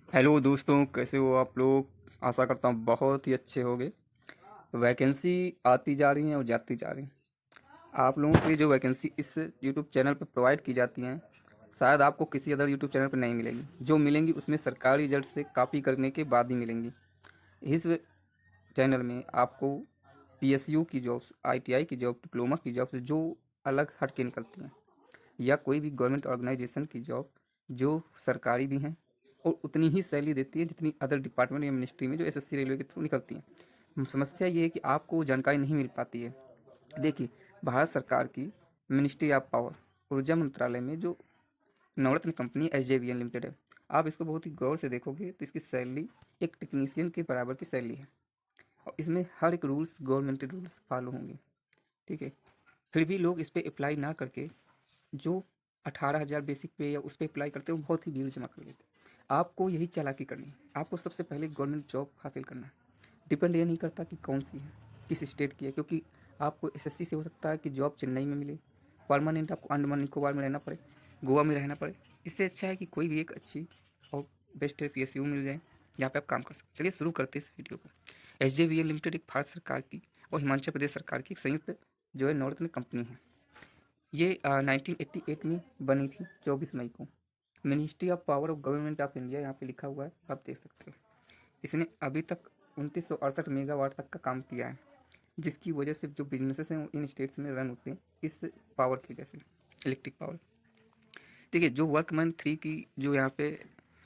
Hello दोस्तों, कैसे हो आप लोग। आशा करता हूँ बहुत ही अच्छे होंगे। वैकेंसी आती जा रही हैं और जाती जा रही हैं। आप लोगों के लिए जो वैकेंसी इस यूट्यूब चैनल पर प्रोवाइड की जाती हैं, शायद आपको किसी अदर यूट्यूब चैनल पर नहीं मिलेंगी। जो मिलेंगी उसमें सरकारी रिजल्ट से कॉपी करने के बाद ही मिलेंगी। इस चैनल में आपको पीएसयू की जॉब्स, आईटीआई की जॉब, डिप्लोमा की जॉब्स जो अलग हट के निकलती हैं, या कोई भी गवर्नमेंट ऑर्गेनाइजेशन की जॉब जो सरकारी भी हैं और उतनी ही सैलरी देती है जितनी अदर डिपार्टमेंट या मिनिस्ट्री में जो एसएससी रेलवे के थ्रू निकलती हैं। समस्या ये है कि आपको जानकारी नहीं मिल पाती है। देखिए, भारत सरकार की मिनिस्ट्री ऑफ पावर, ऊर्जा मंत्रालय में जो नवरत्न कंपनी एसजेवीएन लिमिटेड है, आप इसको बहुत ही गौर से देखोगे तो इसकी सैलरी एक टेक्नीशियन के बराबर की सैलरी है। और इसमें हर एक रूल्स गवर्नमेंट रूल्स फॉलो होंगे। ठीक है, फिर भी लोग इस पर अप्लाई ना करके जो 18,000 बेसिक पे या उस पे अप्लाई करते हो, बहुत ही बिल जमा कर लेते हैं। आपको यही चालाकी करनी है। आपको सबसे पहले गवर्नमेंट जॉब हासिल करना है। डिपेंड ये नहीं करता कि कौन सी है, किस स्टेट की है, क्योंकि आपको एसएससी से हो सकता है कि जॉब चेन्नई में मिले, परमानेंट आपको अंडमान निकोबार में रहना पड़े, गोवा में रहना पड़े। इससे अच्छा है कि कोई भी एक अच्छी और बेस्ट पीएसयू मिल जाए जहाँ पे आप काम कर सकते। चलिए शुरू करते हैं इस वीडियो को। एसजेवीएन लिमिटेड एक भारत सरकार की और हिमाचल प्रदेश सरकार की एक संयुक्त जो है नवरत्न कंपनी है। ये 1988 में बनी थी, 24 मई को। Ministry of power of government of India यहाँ पे लिखा हुआ है, आप देख सकते हो। इसने अभी तक 2968 मेगावाट तक का काम किया है, जिसकी वजह से जो बिजनेसेस हैं वो इन स्टेट्स में रन होते हैं इस पावर की वजह से, इलेक्ट्रिक पावर। देखिए, जो वर्कमैन 3 की जो यहाँ पे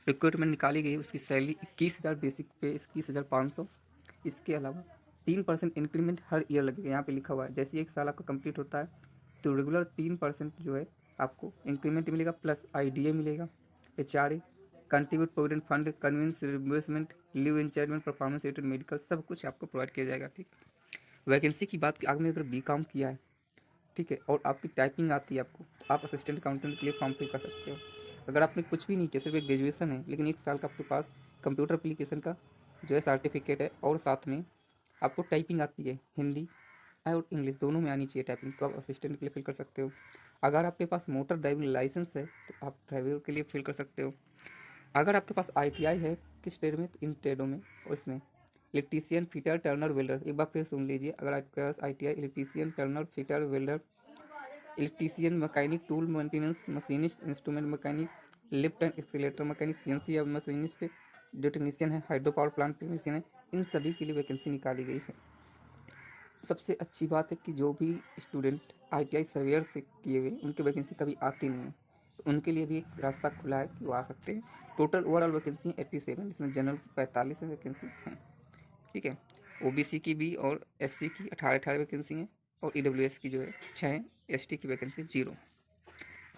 रिक्रूटमेंट निकाली गई है, उसकी सैलरी 21,000 बेसिक पे, 21,500। इसके अलावा 3% इंक्रीमेंट हर ईयर लगेगा। यहाँ पे लिखा हुआ है जैसे एक साल आपका कंप्लीट होता है तो रेगुलर 3% जो है आपको इंक्रीमेंट मिलेगा, प्लस आईडीए मिलेगा, HRA, contribute provident fund, conveyance reimbursement, leave encashment, performance rated medical, सब कुछ आपको प्रोवाइड किया जाएगा। ठीक। वैकेंसी की बात की, आपने अगर बी कॉम किया है, ठीक है, और आपकी टाइपिंग आती है आपको, तो आप असिस्टेंट अकाउंटेंट के लिए फॉर्म फिल कर सकते हो। अगर आपने कुछ भी नहीं किया, सिर्फ एक ग्रेजुएशन है, लेकिन एक साल का आपके पास कंप्यूटर एप्लीकेशन का जो है सर्टिफिकेट है, और साथ में आपको टाइपिंग आती है, हिंदी और इंग्लिश दोनों में आनी चाहिए टाइपिंग, तो आप असिस्टेंट के लिए फिल कर सकते हो। अगर आपके पास मोटर ड्राइविंग लाइसेंस है तो आप ड्राइवर के लिए फिल कर सकते हो। अगर आपके पास आईटीआई है किस ट्रेड में, तो इन ट्रेडों में, और इसमें इलेक्ट्रीशियन, फिटर, टर्नर, वेल्डर, एक बार फिर सुन लीजिए। अगर आपके पास ITI electrician, turner, fitter, welder, electrician, mechanic, tool maintenance, machinist, instrument mechanic, lift and accelerator mechanic, CNC या मशीनिस्ट, जो टेक्नीशियन है, हाइड्रो पावर प्लांट टेक्नीशियन है, इन सभी के लिए वैकेंसी निकाली गई है। सबसे अच्छी बात है कि जो भी स्टूडेंट आईटीआई सर्वेयर से किए हुए, उनकी वैकेंसी कभी आती नहीं है, तो उनके लिए भी एक रास्ता खुला है कि वो आ सकते हैं। टोटल ओवरऑल वैकेंसी 87, जिसमें जनरल की 45 वैकेंसी हैं। ठीक है, ओबीसी की भी और एससी की 18-18 वैकेंसी हैं, और ईडब्ल्यूएस की जो है 6 हैं, एसटी की वैकेंसी 0।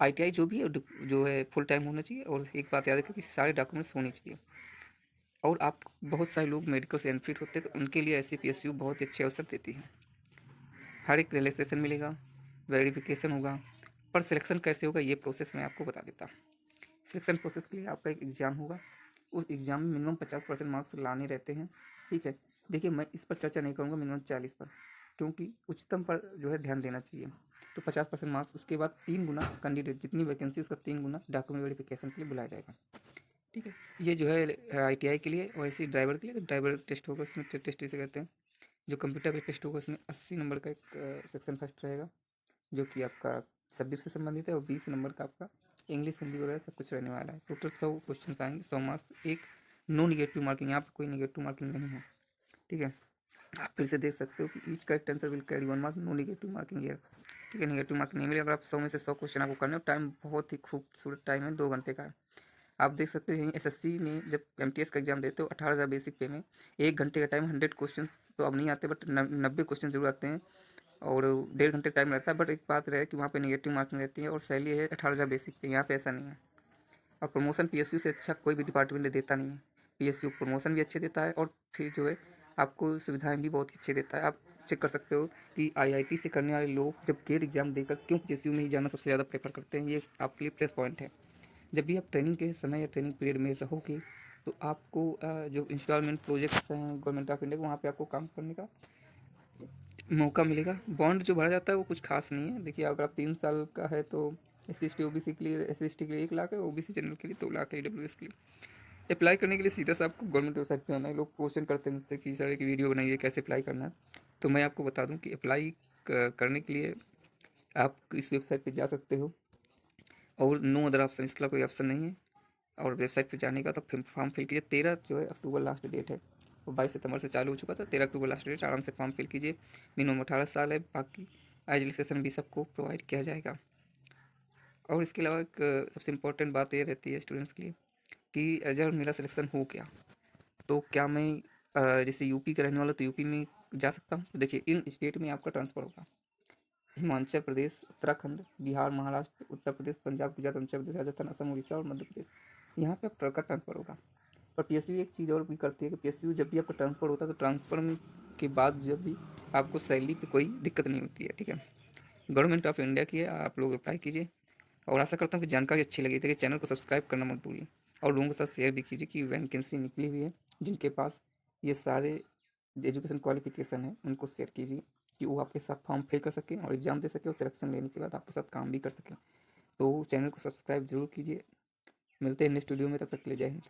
आईटीआई जो भी है जो है फुल टाइम होना चाहिए, और एक बात याद रखें कि सारे डॉक्यूमेंट्स होने चाहिए। और आप, बहुत सारे लोग मेडिकल से अनफिट होते हैं, तो उनके लिए ऐसी पीएसयू बहुत ही अच्छे अवसर देती है। हर एक रिलेक्सेशन मिलेगा, वेरिफिकेशन होगा, पर सिलेक्शन कैसे होगा ये प्रोसेस मैं आपको बता देता हूँ। सिलेक्शन प्रोसेस के लिए आपका एक एग्ज़ाम होगा। उस एग्ज़ाम में मिनिमम 50% मार्क्स लाने रहते हैं। ठीक है, देखिए मैं इस पर चर्चा नहीं करूँगा, मिनिमम 40 पर, क्योंकि उच्चतम पर जो है ध्यान देना चाहिए। तो 50% मार्क्स, उसके बाद 3 गुना कैंडिडेट, जितनी वैकेंसी उसका 3 गुना डॉक्यूमेंट वेरिफिकेशन के लिए बुलाया जाएगा। ठीक है, ये जो है आईटीआई के लिए। और ऐसे ड्राइवर के लिए तो ड्राइवर टेस्ट होगा, उसमें टेस्ट इसे कहते हैं। जो कंप्यूटर बेस्ड टेस्ट होगा उसमें 80 नंबर का एक सेक्शन फर्स्ट रहेगा, जो कि आपका सब्जेक्ट से संबंधित है, और 20 नंबर का आपका इंग्लिश, हिंदी वगैरह सब कुछ रहने वाला है। टोटल 100 क्वेश्चन आएंगे, 100 मार्क्स। एक नो निगेटिव मार्किंग, यहाँ पर कोई निगेटिव मार्किंग नहीं है। ठीक है, आप फिर से देख सकते हो कि each correct answer will carry 1 mark, no negative marking here. ठीक है, निगेटिव मार्किंग नहीं मिलेगा। अगर आप 100 में से 100 क्वेश्चन आपको करने हो, टाइम बहुत ही खूबसूरत टाइम है, 2 घंटे का है। आप देख सकते हो एसएससी में जब एमटीएस का एग्जाम देते हो 18,000 बेसिक पे में, 1 घंटे का टाइम, 100 क्वेश्चन तो अब नहीं आते, बट 90 क्वेश्चन जरूर आते हैं, और 1.5 घंटे टाइम रहता है। बट एक बात रहे कि वहाँ पे नेगेटिव मार्किंग रहती है, और सैलरी है 18,000 बेसिक पे। यहाँ पे ऐसा नहीं है। और प्रमोशन पीएसयू से अच्छा कोई भी डिपार्टमेंट देता नहीं है। पीएसयू प्रमोशन भी अच्छे देता है, और फिर जो है आपको सुविधाएं भी बहुत ही अच्छे देता है। आप चेक कर सकते हो कि आईआईटी से करने वाले लोग जब गेट एग्जाम देकर क्यों पीएसयू में ही जाना सबसे ज़्यादा प्रेफर करते हैं, ये आपके लिए प्लस पॉइंट है। जब भी आप ट्रेनिंग के समय या ट्रेनिंग पीरियड में रहोगे, तो आपको जो इंस्टॉलमेंट प्रोजेक्ट्स हैं गवर्नमेंट ऑफ इंडिया के, वहाँ पे आपको काम करने का मौका मिलेगा। बॉन्ड जो भरा जाता है वो कुछ खास नहीं है। देखिए, अगर आप 3 साल का है तो S C S T O B C के लिए, एस सी एस टी के लिए 1 लाख है, ओ बी सी जनरल के लिए 2 लाख है, ईडब्ल्यू एस के लिए। अप्लाई करने के लिए सीधा सा आपको गवर्नमेंट वेबसाइट पे आना है। लोग क्वेश्चन करते हैं मुझसे कि सर एक वीडियो बनाइए, कैसे अप्लाई करना है। तो मैं आपको बता दूं कि अप्लाई करने के लिए आप इस वेबसाइट पे जा सकते हो और नो अदर ऑप्शन, इसके अलावा कोई ऑप्शन नहीं है। और वेबसाइट पे जाने का तो फिर फॉर्म फिल कीजिए। 13 जो है अक्टूबर लास्ट डेट है, वो 22 सितंबर से चालू हो चुका था। 13 अक्टूबर लास्ट डेट, आराम से फॉर्म फिल कीजिए। मिनिमम 18 साल है। बाकी एज रिलैक्सेशन भी सबको प्रोवाइड किया जाएगा। और इसके अलावा एक सबसे इम्पोर्टेंट बात ये रहती है स्टूडेंट्स के लिए कि अगर मेरा सिलेक्शन हो गया तो क्या मैं जैसे यूपी का रहने वाला तो यूपी में जा सकता हूँ। तो देखिए इन स्टेट में आपका ट्रांसफ़र होगा। हिमाचल प्रदेश, उत्तराखंड, बिहार, महाराष्ट्र, उत्तर प्रदेश, पंजाब, गुजरात, मध्य प्रदेश, राजस्थान, असम, उड़ीसा और मध्य प्रदेश, यहाँ पे आपका ट्रांसफ़र होगा। और पीएसयू एक चीज़ और भी करती है कि पीएसयू जब भी आपका ट्रांसफ़र होता है तो ट्रांसफ़र में के बाद जब भी आपको सैलरी पे कोई दिक्कत नहीं होती है, ठीक है। गवर्नमेंट ऑफ इंडिया की है, आप लोग अप्लाई कीजिए। और आशा करता हूँ कि जानकारी अच्छी लगी थी। चैनल को सब्सक्राइब करना मत भूलिए और लोगों के साथ शेयर भी कीजिए कि वैकेंसी निकली हुई है जिनके पास ये सारे एजुकेशन क्वालिफिकेशन है, उनको शेयर कीजिए कि वो आपके साथ फॉर्म फिल कर सकें और एग्ज़ाम दे सकें और सिलेक्शन लेने के बाद आपके साथ काम भी कर सकें। तो चैनल को सब्सक्राइब जरूर कीजिए। मिलते हैं नेक्स्ट वीडियो में, तब तक के लिए जय हिंद।